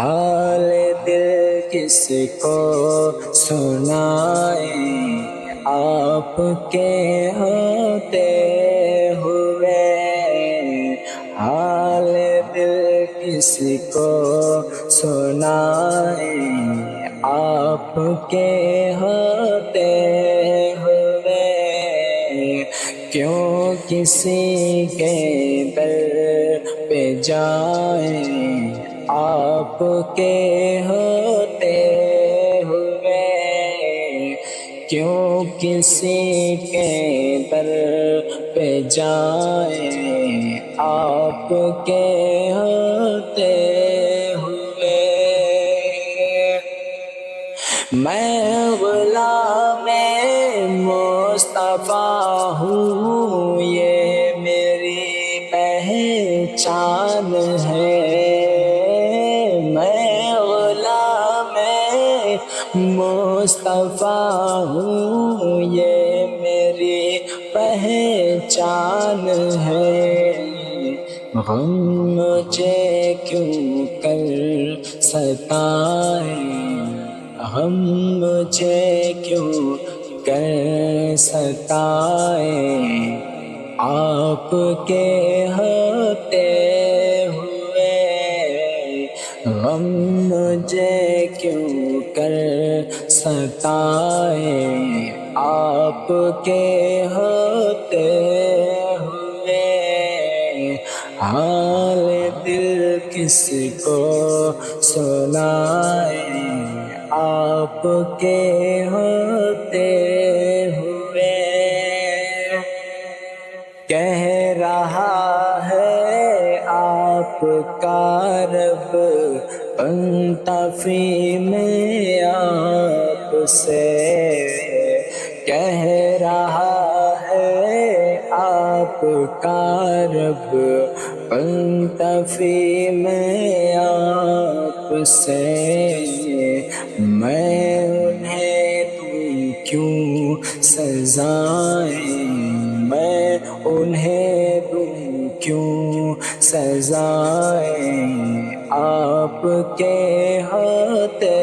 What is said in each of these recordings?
حال دل کس کو سنائیں آپ کے ہوتے ہوئے، حال دل کس کو سنائیں آپ کے ہوتے ہوئے، کیوں کسی کے در پہ جائیں آپ کے ہوتے ہوئے، کیوں کسی کے در پہ جائیں آپ کے ہوتے ہوئے۔ میں غلام مصطفیٰ ہوں، یہ میری پہچان ہے، مصطفیٰ ہوں، یہ میری پہچان ہے۔ غم مجھے کیوں کر ستائیں، غم مجھے کیوں کر ستائیں آپ کے ہوتے ہوئے، غم مجھے کیوں کر ستائیں آپ کے ہوتے ہوئے، حال دل کس کو سنائیں آپ کے ہوتے ہوئے۔ کہہ رہا ہے آپ کا رب پنتفی میں آپ سے، کہہ رہا ہے آپ کا رب پنتفی میں آپ سے، میں انہیں دوں کیوں سزائیں، میں انہیں دوں کیوں سزائیں آپ کے ہوتے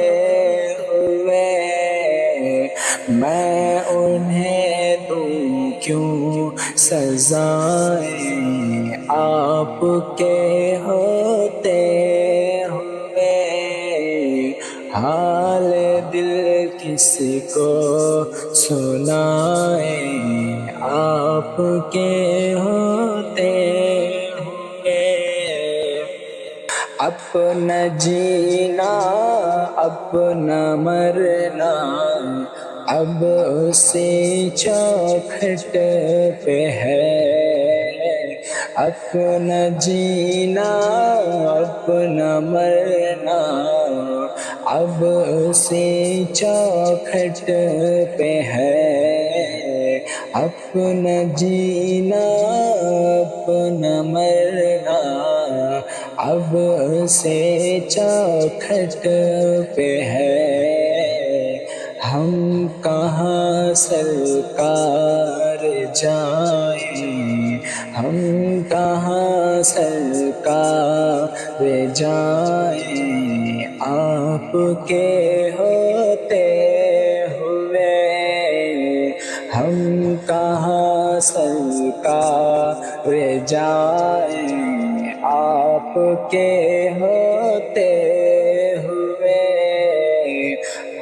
ہوئے، میں انہیں دوں کیوں سزائیں آپ کے ہوتے ہوئے، حال دل کس کو سنائیں آپ کے ہوتے ہوئے۔ اپنا جینا اپنا مرنا اب اسی چوکھٹ پہ ہے، اپنا جینا اپنا مرنا اب اسی چوکھٹ پہ ہے، اپنا جینا اپنا مرنا اب سے چوکھٹ پہ ہے، ہم کہاں سرکار جائیں، ہم کہاں سرکار جائیں آپ کے ہوتے ہوئے، ہم کہاں سرکار جائیں آپ کے ہوتے ہوئے،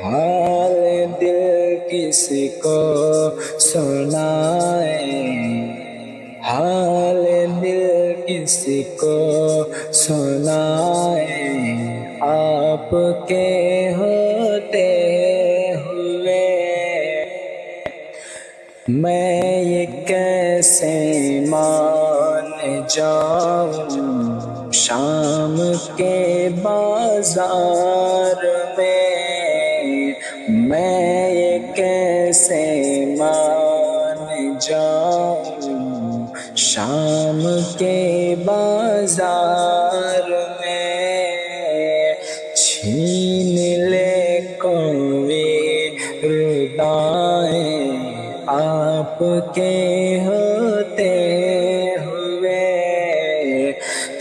حال دل کس کو سنائیں، حال دل کس کو سنائیں آپ کے ہوتے ہوئے، میں یہ کیسے مان جاؤں شام کے بازار میں یہ کیسے مان جاؤں شام کے بازار میں، چھین لے کوئی ردائیں آپ کے ہوتے ہوئے،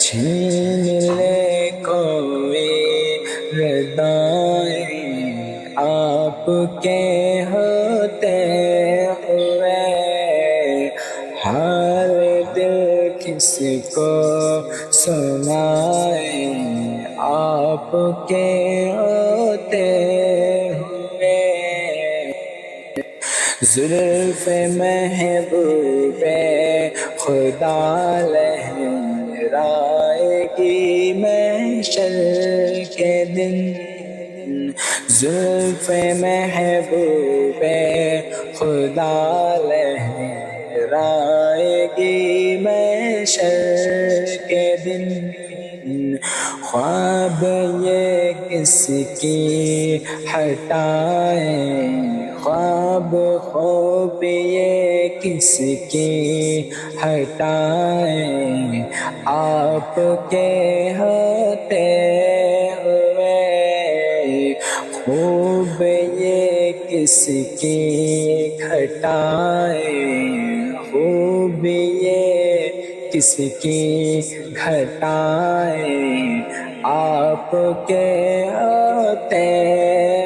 چھین لے کوئی ردائیں آپ کے ہوتے ہوئے حال دل کس کو سنائیں آپ کے ہوتے ہوئے زلف محبوب خدا لہرائے گی محشر کے دن زلف محبوب خدا لہرائے گی محشر کے دن خواب یہ کس کی ہٹائیں خواب خوب یہ کس کی ہٹائیں آپ کے ہوتے ہوئے خوب یہ کس کی گھٹائیں خوب یہ کس کی گھٹائیں آپ کے ہوتے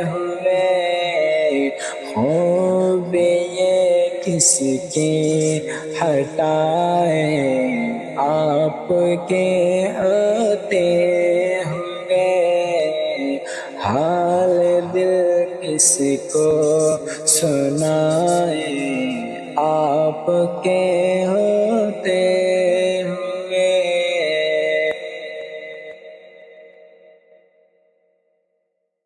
ہوئے خوب یہ کس کی ہٹائیں آپ کے ہوتے ہوئے حال دل کس کو سنائیں آپ کے